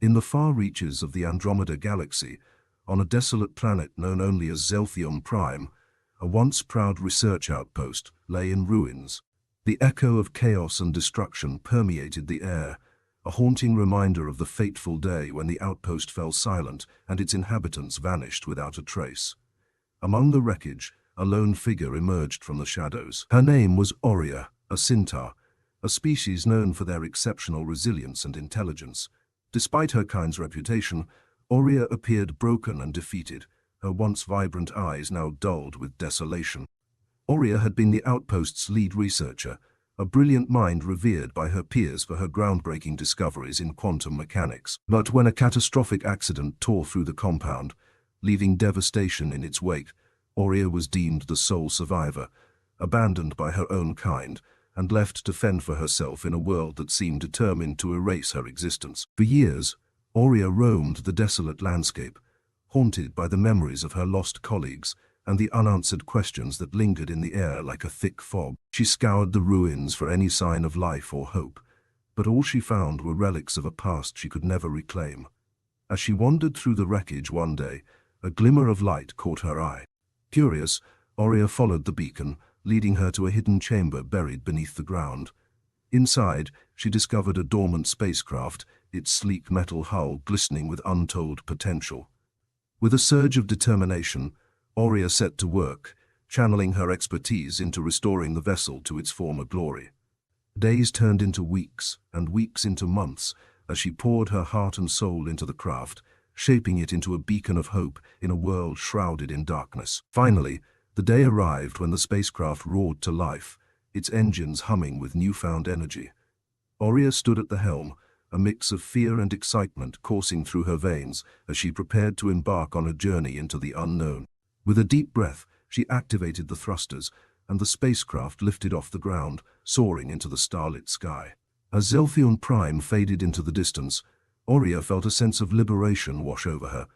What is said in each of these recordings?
In the far reaches of the Andromeda Galaxy, on a desolate planet known only as Zelthium Prime, a once proud research outpost lay in ruins. The echo of chaos and destruction permeated the air, a haunting reminder of the fateful day when the outpost fell silent and its inhabitants vanished without a trace. Among the wreckage, a lone figure emerged from the shadows. Her name was Aurea, a centaur, a species known for their exceptional resilience and intelligence. Despite her kind's reputation, Aurea appeared broken and defeated, her once vibrant eyes now dulled with desolation. Aurea had been the outpost's lead researcher, a brilliant mind revered by her peers for her groundbreaking discoveries in quantum mechanics. But when a catastrophic accident tore through the compound, leaving devastation in its wake, Aurea was deemed the sole survivor, abandoned by her own kind, and left to fend for herself in a world that seemed determined to erase her existence. For years, Aurea roamed the desolate landscape, haunted by the memories of her lost colleagues and the unanswered questions that lingered in the air like a thick fog. She scoured the ruins for any sign of life or hope, but all she found were relics of a past she could never reclaim. As she wandered through the wreckage one day, a glimmer of light caught her eye. Curious, Aurea followed the beacon, leading her to a hidden chamber buried beneath the ground. Inside, she discovered a dormant spacecraft, its sleek metal hull glistening with untold potential. With a surge of determination, Aurea set to work, channeling her expertise into restoring the vessel to its former glory. Days turned into weeks, and weeks into months, as she poured her heart and soul into the craft, shaping it into a beacon of hope in a world shrouded in darkness. Finally, the day arrived when the spacecraft roared to life, its engines humming with newfound energy. Aurea stood at the helm, a mix of fear and excitement coursing through her veins as she prepared to embark on a journey into the unknown. With a deep breath, she activated the thrusters, and the spacecraft lifted off the ground, soaring into the starlit sky. As Zelthium Prime faded into the distance, Aurea felt a sense of liberation wash over her,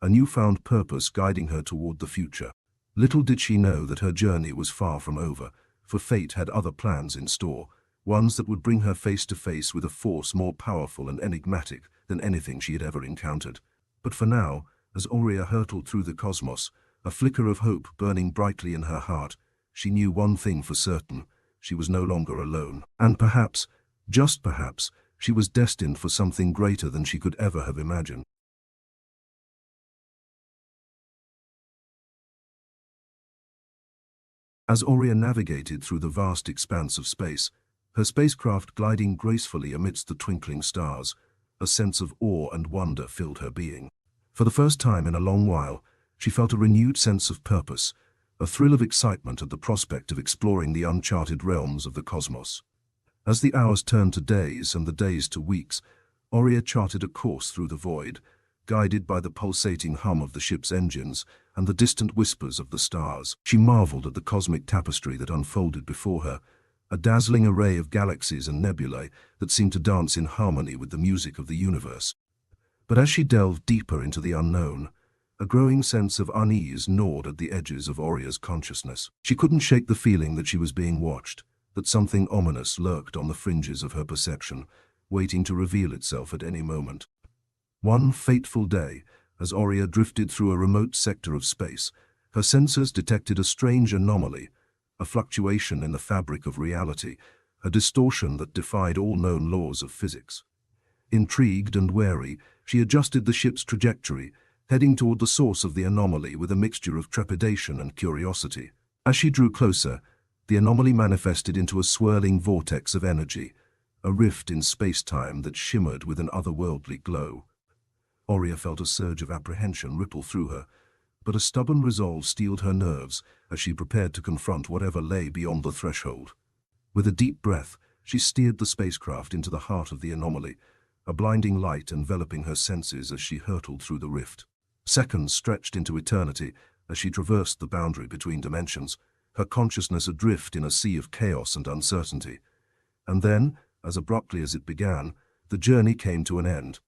a newfound purpose guiding her toward the future. Little did she know that her journey was far from over, for fate had other plans in store, ones that would bring her face to face with a force more powerful and enigmatic than anything she had ever encountered. But for now, as Aurea hurtled through the cosmos, a flicker of hope burning brightly in her heart, she knew one thing for certain: she was no longer alone. And perhaps, just perhaps, she was destined for something greater than she could ever have imagined. As Aurea navigated through the vast expanse of space, her spacecraft gliding gracefully amidst the twinkling stars, a sense of awe and wonder filled her being. For the first time in a long while, she felt a renewed sense of purpose, a thrill of excitement at the prospect of exploring the uncharted realms of the cosmos. As the hours turned to days and the days to weeks, Aurea charted a course through the void, guided by the pulsating hum of the ship's engines and the distant whispers of the stars. She marveled at the cosmic tapestry that unfolded before her, a dazzling array of galaxies and nebulae that seemed to dance in harmony with the music of the universe. But as she delved deeper into the unknown, a growing sense of unease gnawed at the edges of Aurea's consciousness. She couldn't shake the feeling that she was being watched, that something ominous lurked on the fringes of her perception, waiting to reveal itself at any moment. One fateful day, as Aurea drifted through a remote sector of space, her sensors detected a strange anomaly, a fluctuation in the fabric of reality, a distortion that defied all known laws of physics. Intrigued and wary, she adjusted the ship's trajectory, heading toward the source of the anomaly with a mixture of trepidation and curiosity. As she drew closer, the anomaly manifested into a swirling vortex of energy, a rift in space-time that shimmered with an otherworldly glow. Aurea felt a surge of apprehension ripple through her, but a stubborn resolve steeled her nerves as she prepared to confront whatever lay beyond the threshold. With a deep breath, she steered the spacecraft into the heart of the anomaly, a blinding light enveloping her senses as she hurtled through the rift. Seconds stretched into eternity as she traversed the boundary between dimensions, her consciousness adrift in a sea of chaos and uncertainty. And then, as abruptly as it began, the journey came to an end.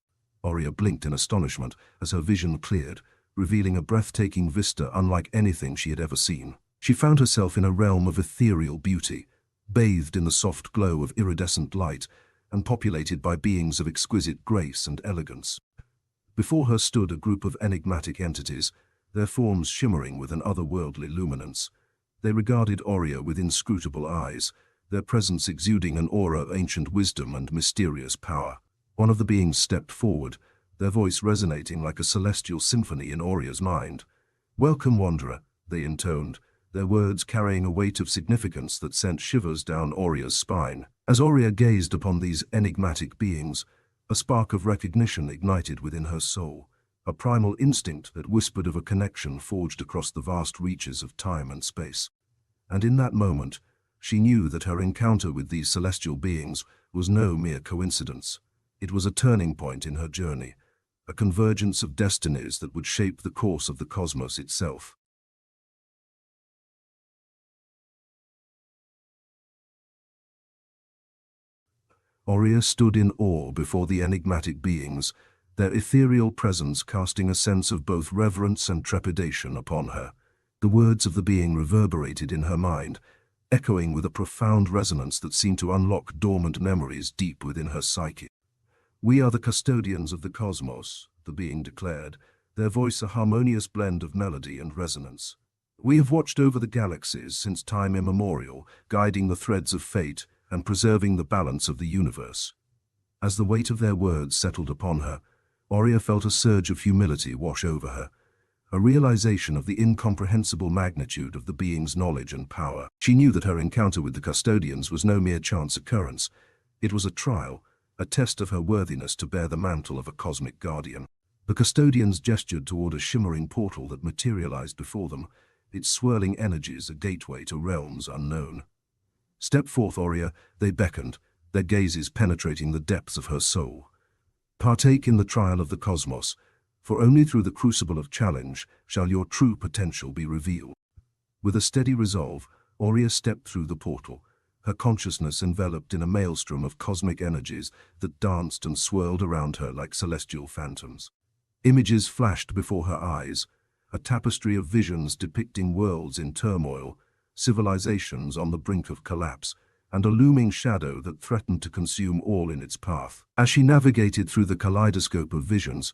Aurea blinked in astonishment as her vision cleared, revealing a breathtaking vista unlike anything she had ever seen. She found herself in a realm of ethereal beauty, bathed in the soft glow of iridescent light, and populated by beings of exquisite grace and elegance. Before her stood a group of enigmatic entities, their forms shimmering with an otherworldly luminance. They regarded Aurea with inscrutable eyes, their presence exuding an aura of ancient wisdom and mysterious power. One of the beings stepped forward, their voice resonating like a celestial symphony in Aurea's mind. "Welcome, Wanderer," they intoned, their words carrying a weight of significance that sent shivers down Aurea's spine. As Aurea gazed upon these enigmatic beings, a spark of recognition ignited within her soul, a primal instinct that whispered of a connection forged across the vast reaches of time and space. And in that moment, she knew that her encounter with these celestial beings was no mere coincidence. It was a turning point in her journey, a convergence of destinies that would shape the course of the cosmos itself. Aurea stood in awe before the enigmatic beings, their ethereal presence casting a sense of both reverence and trepidation upon her. The words of the being reverberated in her mind, echoing with a profound resonance that seemed to unlock dormant memories deep within her psyche. "We are the custodians of the cosmos," the being declared, their voice a harmonious blend of melody and resonance. "We have watched over the galaxies since time immemorial, guiding the threads of fate and preserving the balance of the universe." As the weight of their words settled upon her, Aurea felt a surge of humility wash over her, a realization of the incomprehensible magnitude of the being's knowledge and power. She knew that her encounter with the custodians was no mere chance occurrence. It was a trial, a test of her worthiness to bear the mantle of a cosmic guardian. The custodians gestured toward a shimmering portal that materialized before them, its swirling energies a gateway to realms unknown. "Step forth, Aurea," they beckoned, their gazes penetrating the depths of her soul. "Partake in the trial of the cosmos, for only through the crucible of challenge shall your true potential be revealed." With a steady resolve, Aurea stepped through the portal, her consciousness enveloped in a maelstrom of cosmic energies that danced and swirled around her like celestial phantoms. Images flashed before her eyes, a tapestry of visions depicting worlds in turmoil, civilizations on the brink of collapse, and a looming shadow that threatened to consume all in its path. As she navigated through the kaleidoscope of visions,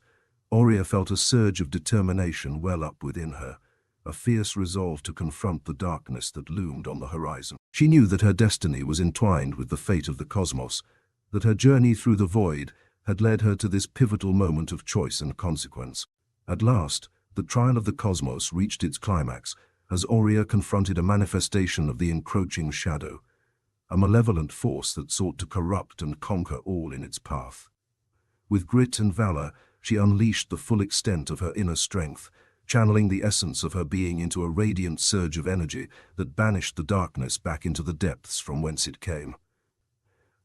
Aurea felt a surge of determination well up within her, a fierce resolve to confront the darkness that loomed on the horizon. She knew that her destiny was entwined with the fate of the cosmos, that her journey through the void had led her to this pivotal moment of choice and consequence. At last, the trial of the cosmos reached its climax, as Aurea confronted a manifestation of the encroaching shadow, a malevolent force that sought to corrupt and conquer all in its path. With grit and valor, she unleashed the full extent of her inner strength, channeling the essence of her being into a radiant surge of energy that banished the darkness back into the depths from whence it came.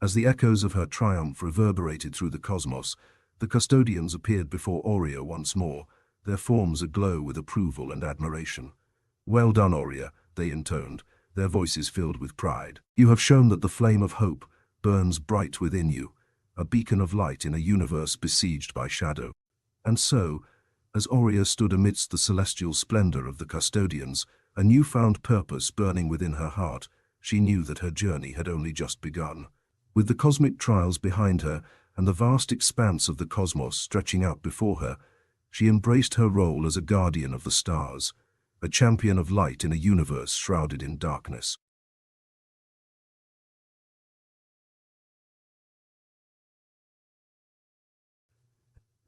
As the echoes of her triumph reverberated through the cosmos, the custodians appeared before Aurea once more, their forms aglow with approval and admiration. "Well done, Aurea," they intoned, their voices filled with pride. "You have shown that the flame of hope burns bright within you, a beacon of light in a universe besieged by shadow." And so, as Aurea stood amidst the celestial splendor of the custodians, a newfound purpose burning within her heart, she knew that her journey had only just begun. With the cosmic trials behind her and the vast expanse of the cosmos stretching out before her, she embraced her role as a guardian of the stars, a champion of light in a universe shrouded in darkness.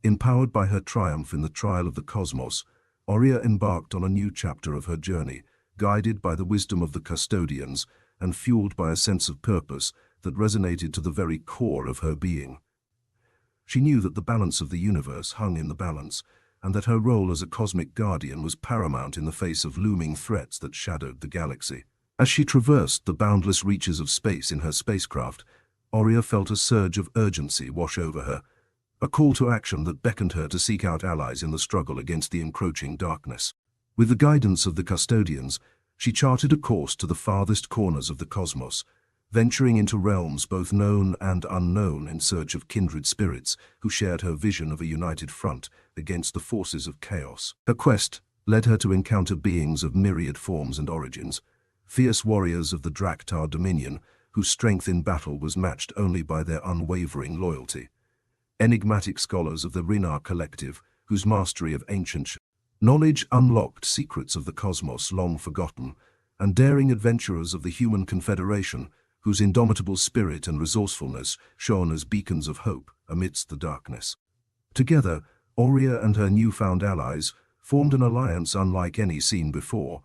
Empowered by her triumph in the trial of the cosmos, Aurea embarked on a new chapter of her journey, guided by the wisdom of the custodians and fueled by a sense of purpose that resonated to the very core of her being. She knew that the balance of the universe hung in the balance, and that her role as a cosmic guardian was paramount in the face of looming threats that shadowed the galaxy. As she traversed the boundless reaches of space in her spacecraft, Aurea felt a surge of urgency wash over her, a call to action that beckoned her to seek out allies in the struggle against the encroaching darkness. With the guidance of the custodians, she charted a course to the farthest corners of the cosmos, venturing into realms both known and unknown in search of kindred spirits who shared her vision of a united front against the forces of chaos. Her quest led her to encounter beings of myriad forms and origins, fierce warriors of the Draktar dominion whose strength in battle was matched only by their unwavering loyalty. enigmatic scholars of the Rinar Collective, whose mastery of ancient knowledge unlocked secrets of the cosmos long forgotten, and daring adventurers of the Human Confederation, whose indomitable spirit and resourcefulness shone as beacons of hope amidst the darkness. Together, Aurea and her newfound allies formed an alliance unlike any seen before,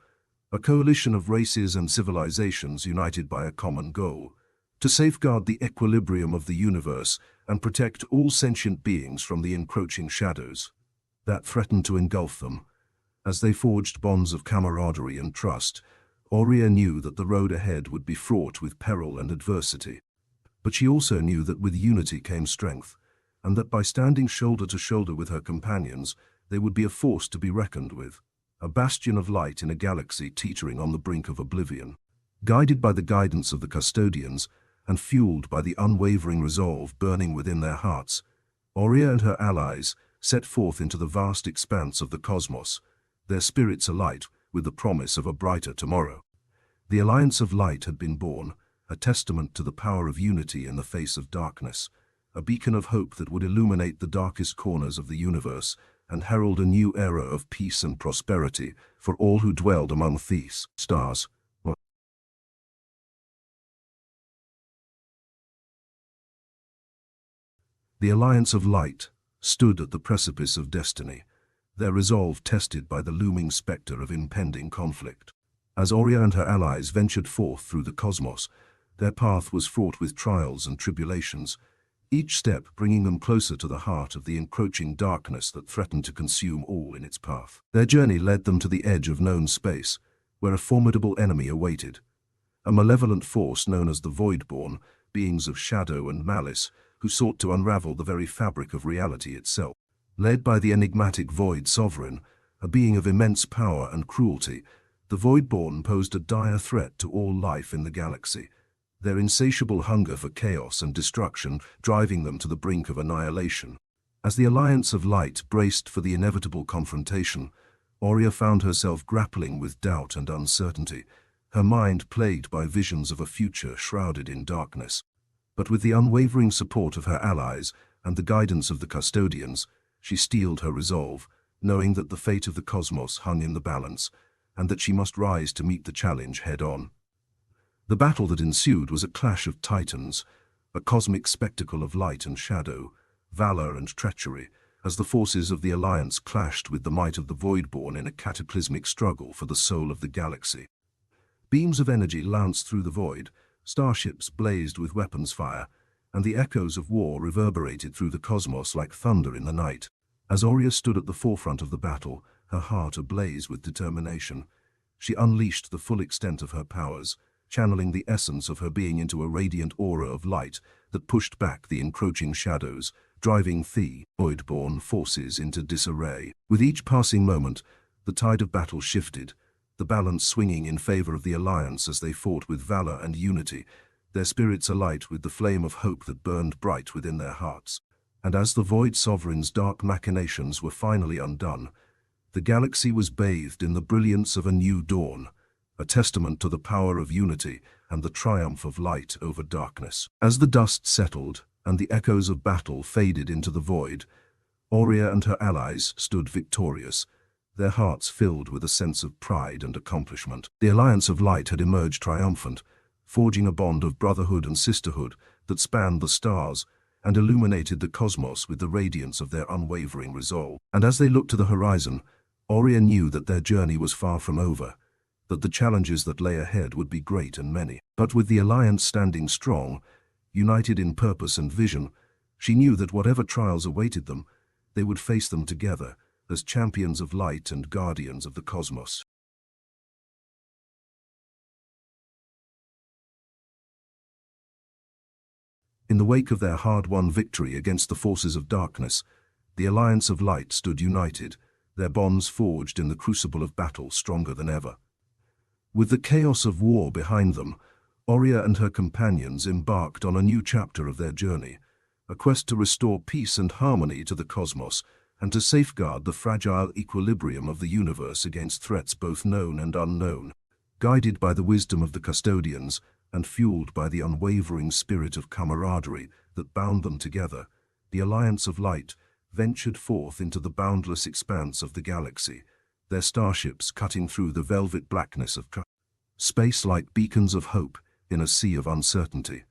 a coalition of races and civilizations united by a common goal: to safeguard the equilibrium of the universe and protect all sentient beings from the encroaching shadows that threatened to engulf them. As they forged bonds of camaraderie and trust, Aurea knew that the road ahead would be fraught with peril and adversity. But she also knew that with unity came strength, and that by standing shoulder to shoulder with her companions, they would be a force to be reckoned with, a bastion of light in a galaxy teetering on the brink of oblivion. Guided by the guidance of the custodians, and fueled by the unwavering resolve burning within their hearts, Aurea and her allies set forth into the vast expanse of the cosmos, their spirits alight with the promise of a brighter tomorrow. The Alliance of Light had been born, a testament to the power of unity in the face of darkness, a beacon of hope that would illuminate the darkest corners of the universe and herald a new era of peace and prosperity for all who dwelled among these stars. The Alliance of Light stood at the precipice of destiny, their resolve tested by the looming specter of impending conflict. As Aurea and her allies ventured forth through the cosmos, their path was fraught with trials and tribulations, each step bringing them closer to the heart of the encroaching darkness that threatened to consume all in its path. Their journey led them to the edge of known space, where a formidable enemy awaited. A malevolent force known as the Voidborn, beings of shadow and malice, who sought to unravel the very fabric of reality itself. Led by the enigmatic Void Sovereign, a being of immense power and cruelty, the Voidborn posed a dire threat to all life in the galaxy, their insatiable hunger for chaos and destruction driving them to the brink of annihilation. As the Alliance of Light braced for the inevitable confrontation, Aurea found herself grappling with doubt and uncertainty, her mind plagued by visions of a future shrouded in darkness. But with the unwavering support of her allies and the guidance of the custodians, she steeled her resolve, knowing that the fate of the cosmos hung in the balance, and that she must rise to meet the challenge head-on. The battle that ensued was a clash of titans, a cosmic spectacle of light and shadow, valor and treachery, as the forces of the Alliance clashed with the might of the Voidborn in a cataclysmic struggle for the soul of the galaxy. Beams of energy lanced through the void, starships blazed with weapons fire, and the echoes of war reverberated through the cosmos like thunder in the night. As Aurea stood at the forefront of the battle, her heart ablaze with determination, she unleashed the full extent of her powers, channeling the essence of her being into a radiant aura of light that pushed back the encroaching shadows, driving the Voidborn forces into disarray. With each passing moment, the tide of battle shifted, the balance swinging in favor of the Alliance as they fought with valor and unity, their spirits alight with the flame of hope that burned bright within their hearts. And as the Void Sovereign's dark machinations were finally undone, the galaxy was bathed in the brilliance of a new dawn, a testament to the power of unity and the triumph of light over darkness. As the dust settled and the echoes of battle faded into the void, Aurea and her allies stood victorious, their hearts filled with a sense of pride and accomplishment. The Alliance of Light had emerged triumphant, forging a bond of brotherhood and sisterhood that spanned the stars and illuminated the cosmos with the radiance of their unwavering resolve. And as they looked to the horizon, Aurea knew that their journey was far from over, that the challenges that lay ahead would be great and many. But with the Alliance standing strong, united in purpose and vision, she knew that whatever trials awaited them, they would face them together, as champions of light and guardians of the cosmos. In the wake of their hard-won victory against the forces of darkness, the Alliance of Light stood united, their bonds forged in the crucible of battle stronger than ever. With the chaos of war behind them, Aurea and her companions embarked on a new chapter of their journey, a quest to restore peace and harmony to the cosmos and to safeguard the fragile equilibrium of the universe against threats both known and unknown. Guided by the wisdom of the custodians and fueled by the unwavering spirit of camaraderie that bound them together, the Alliance of Light ventured forth into the boundless expanse of the galaxy, their starships cutting through the velvet blackness of space like beacons of hope in a sea of uncertainty.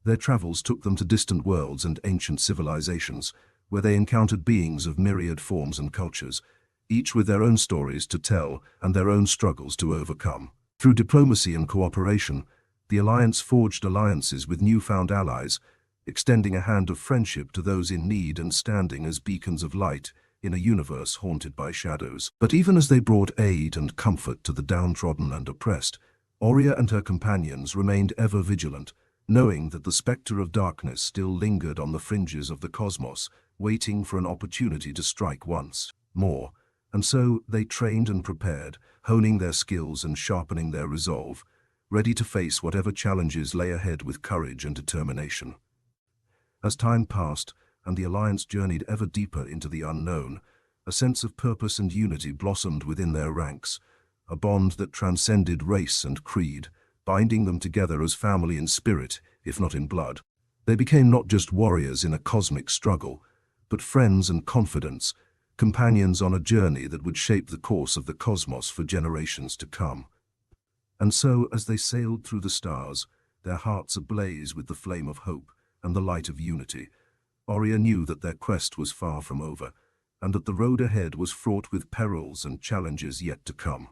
Their travels took them to distant worlds and ancient civilizations, where they encountered beings of myriad forms and cultures, each with their own stories to tell and their own struggles to overcome. Through diplomacy and cooperation, the Alliance forged alliances with newfound allies, extending a hand of friendship to those in need and standing as beacons of light in a universe haunted by shadows. But even as they brought aid and comfort to the downtrodden and oppressed, Aurea and her companions remained ever vigilant, knowing that the specter of darkness still lingered on the fringes of the cosmos, waiting for an opportunity to strike once more. And so they trained and prepared, honing their skills and sharpening their resolve, ready to face whatever challenges lay ahead with courage and determination. As time passed and the Alliance journeyed ever deeper into the unknown, a sense of purpose and unity blossomed within their ranks, a bond that transcended race and creed, binding them together as family in spirit, if not in blood. They became not just warriors in a cosmic struggle, but friends and confidants, companions on a journey that would shape the course of the cosmos for generations to come. And so, as they sailed through the stars, their hearts ablaze with the flame of hope and the light of unity, Aurea knew that their quest was far from over, and that the road ahead was fraught with perils and challenges yet to come.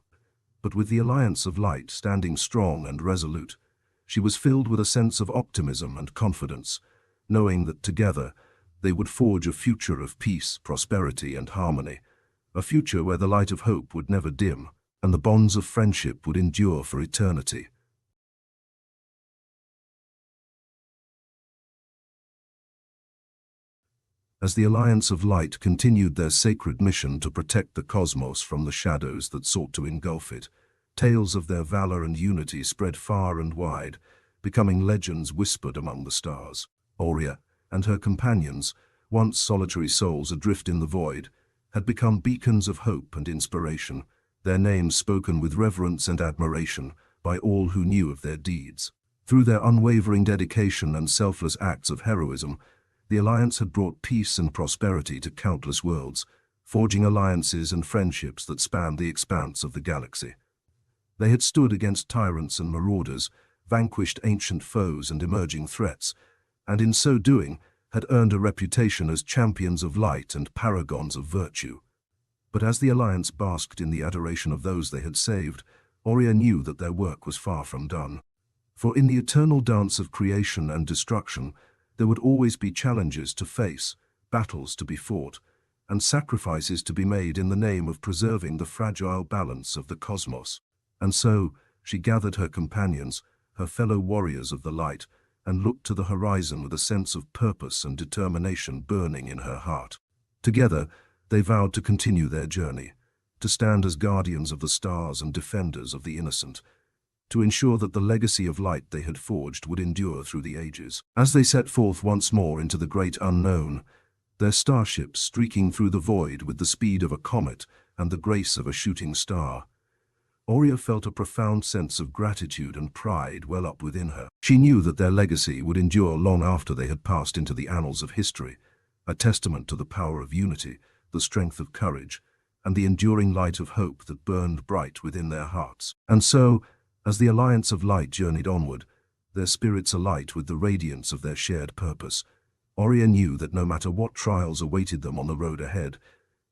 But with the Alliance of Light standing strong and resolute, she was filled with a sense of optimism and confidence, knowing that together they would forge a future of peace, prosperity, and harmony, a future where the light of hope would never dim, and the bonds of friendship would endure for eternity. As the Alliance of Light continued their sacred mission to protect the cosmos from the shadows that sought to engulf it, tales of their valor and unity spread far and wide, becoming legends whispered among the stars. Aurea and her companions, once solitary souls adrift in the void, had become beacons of hope and inspiration, their names spoken with reverence and admiration by all who knew of their deeds. Through their unwavering dedication and selfless acts of heroism, the Alliance had brought peace and prosperity to countless worlds, forging alliances and friendships that spanned the expanse of the galaxy. They had stood against tyrants and marauders, vanquished ancient foes and emerging threats, and in so doing had earned a reputation as champions of light and paragons of virtue. But as the Alliance basked in the adoration of those they had saved, Aurea knew that their work was far from done. For in the eternal dance of creation and destruction, there would always be challenges to face, battles to be fought, and sacrifices to be made in the name of preserving the fragile balance of the cosmos. And so, she gathered her companions, her fellow warriors of the light, and looked to the horizon with a sense of purpose and determination burning in her heart. Together, they vowed to continue their journey, to stand as guardians of the stars and defenders of the innocent, to ensure that the legacy of light they had forged would endure through the ages. As they set forth once more into the great unknown, their starships streaking through the void with the speed of a comet and the grace of a shooting star, Aurea felt a profound sense of gratitude and pride well up within her. She knew that their legacy would endure long after they had passed into the annals of history, a testament to the power of unity, the strength of courage, and the enduring light of hope that burned bright within their hearts. And so, as the Alliance of Light journeyed onward, their spirits alight with the radiance of their shared purpose, Aurea knew that no matter what trials awaited them on the road ahead,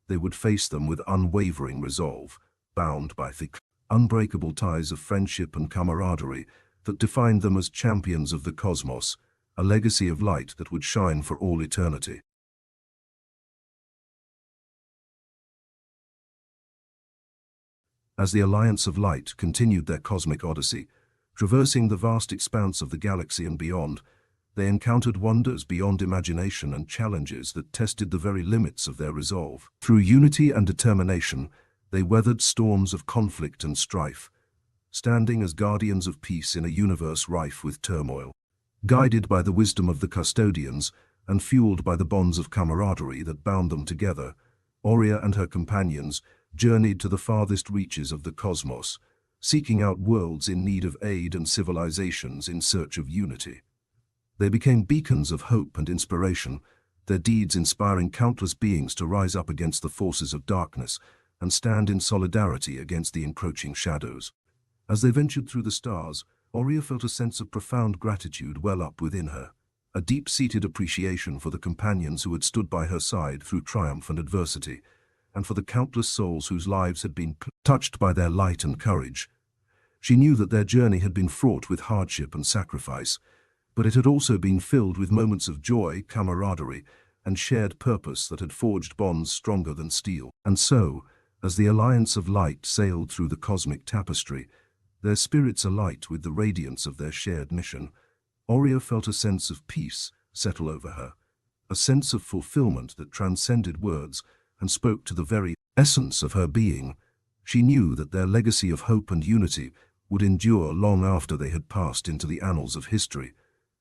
they would face them with unwavering resolve, bound by thick, unbreakable ties of friendship and camaraderie that defined them as champions of the cosmos, a legacy of light that would shine for all eternity. As the Alliance of Light continued their cosmic odyssey, traversing the vast expanse of the galaxy and beyond, they encountered wonders beyond imagination and challenges that tested the very limits of their resolve. Through unity and determination, they weathered storms of conflict and strife, standing as guardians of peace in a universe rife with turmoil. Guided by the wisdom of the custodians and fueled by the bonds of camaraderie that bound them together, Aurea and her companions journeyed to the farthest reaches of the cosmos, seeking out worlds in need of aid and civilizations in search of unity. They became beacons of hope and inspiration, their deeds inspiring countless beings to rise up against the forces of darkness and stand in solidarity against the encroaching shadows. As they ventured through the stars, Oria felt a sense of profound gratitude well up within her, a deep-seated appreciation for the companions who had stood by her side through triumph and adversity, and for the countless souls whose lives had been touched by their light and courage. She knew that their journey had been fraught with hardship and sacrifice, but it had also been filled with moments of joy, camaraderie, and shared purpose that had forged bonds stronger than steel. And so, as the Alliance of Light sailed through the cosmic tapestry, their spirits alight with the radiance of their shared mission, Oria felt a sense of peace settle over her, a sense of fulfillment that transcended words and spoke to the very essence of her being. She knew that their legacy of hope and unity would endure long after they had passed into the annals of history,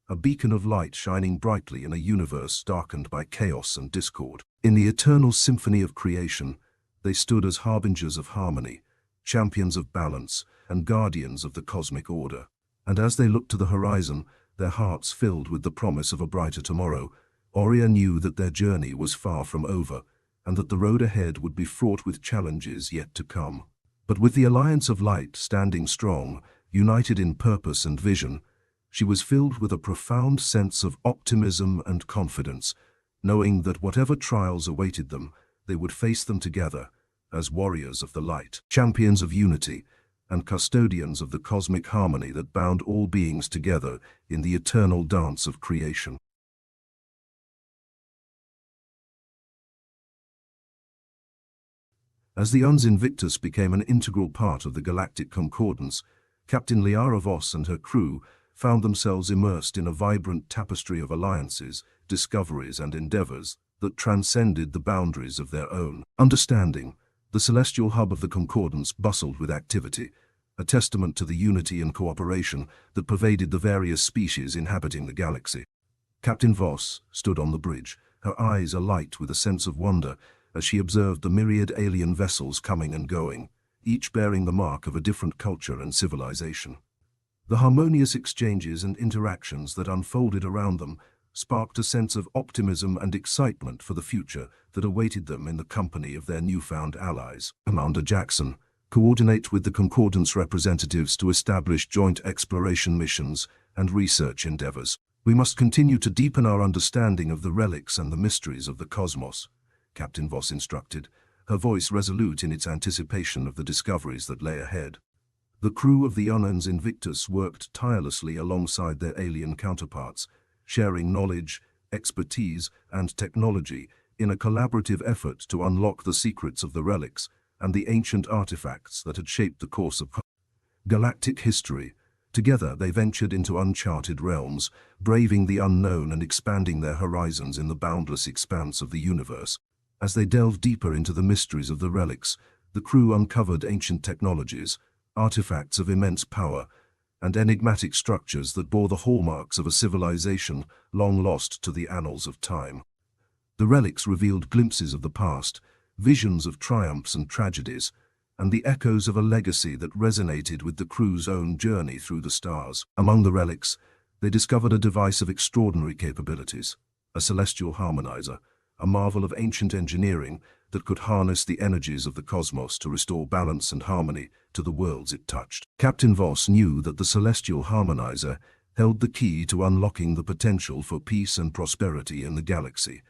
a beacon of light shining brightly in a universe darkened by chaos and discord. In the eternal symphony of creation, they stood as harbingers of harmony, champions of balance, and guardians of the cosmic order. And as they looked to the horizon, their hearts filled with the promise of a brighter tomorrow, Oria knew that their journey was far from over, and that the road ahead would be fraught with challenges yet to come. But with the Alliance of Light standing strong, united in purpose and vision, she was filled with a profound sense of optimism and confidence, knowing that whatever trials awaited them, they would face them together, as warriors of the light, champions of unity, and custodians of the cosmic harmony that bound all beings together in the eternal dance of creation. As the Uns Invictus became an integral part of the Galactic Concordance, Captain Liara Voss and her crew found themselves immersed in a vibrant tapestry of alliances, discoveries, and endeavors that transcended the boundaries of their own understanding. The celestial hub of the Concordance bustled with activity, a testament to the unity and cooperation that pervaded the various species inhabiting the galaxy. Captain Voss stood on the bridge, her eyes alight with a sense of wonder as she observed the myriad alien vessels coming and going, each bearing the mark of a different culture and civilization. The harmonious exchanges and interactions that unfolded around them sparked a sense of optimism and excitement for the future that awaited them in the company of their newfound allies. Commander Jackson, coordinate with the Concordance representatives to establish joint exploration missions and research endeavors. We must continue to deepen our understanding of the relics and the mysteries of the cosmos, Captain Voss instructed, her voice resolute in its anticipation of the discoveries that lay ahead. The crew of the Uns Invictus worked tirelessly alongside their alien counterparts, sharing knowledge, expertise, and technology in a collaborative effort to unlock the secrets of the relics and the ancient artifacts that had shaped the course of galactic history. Together they ventured into uncharted realms, braving the unknown and expanding their horizons in the boundless expanse of the universe. As they delved deeper into the mysteries of the relics, the crew uncovered ancient technologies, artifacts of immense power, and enigmatic structures that bore the hallmarks of a civilization long lost to the annals of time. The relics revealed glimpses of the past, visions of triumphs and tragedies, and the echoes of a legacy that resonated with the crew's own journey through the stars. Among the relics, they discovered a device of extraordinary capabilities, a celestial harmonizer, a marvel of ancient engineering that could harness the energies of the cosmos to restore balance and harmony to the worlds it touched. Captain Voss knew that the celestial harmonizer held the key to unlocking the potential for peace and prosperity in the galaxy,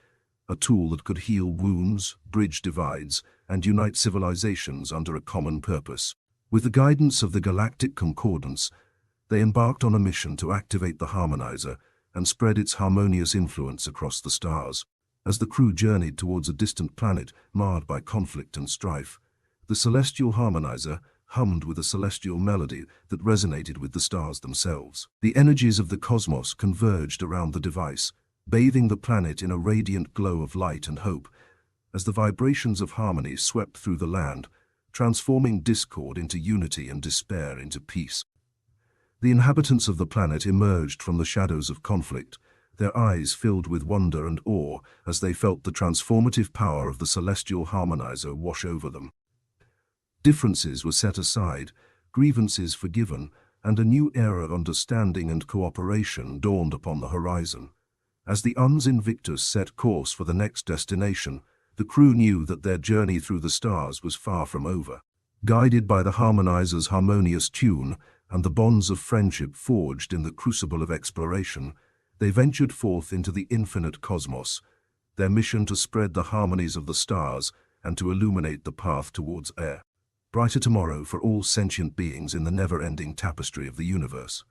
a tool that could heal wounds, bridge divides, and unite civilizations under a common purpose. With the guidance of the Galactic Concordance, they embarked on a mission to activate the harmonizer and spread its harmonious influence across the stars. As the crew journeyed towards a distant planet marred by conflict and strife, the celestial harmonizer hummed with a celestial melody that resonated with the stars themselves. The energies of the cosmos converged around the device, bathing the planet in a radiant glow of light and hope, as the vibrations of harmony swept through the land, transforming discord into unity and despair into peace. The inhabitants of the planet emerged from the shadows of conflict, their eyes filled with wonder and awe as they felt the transformative power of the celestial harmonizer wash over them. Differences were set aside, grievances forgiven, and a new era of understanding and cooperation dawned upon the horizon. As the Uns Invictus set course for the next destination, the crew knew that their journey through the stars was far from over. Guided by the harmonizer's harmonious tune and the bonds of friendship forged in the crucible of exploration, they ventured forth into the infinite cosmos, their mission to spread the harmonies of the stars and to illuminate the path towards a brighter tomorrow for all sentient beings in the never-ending tapestry of the universe.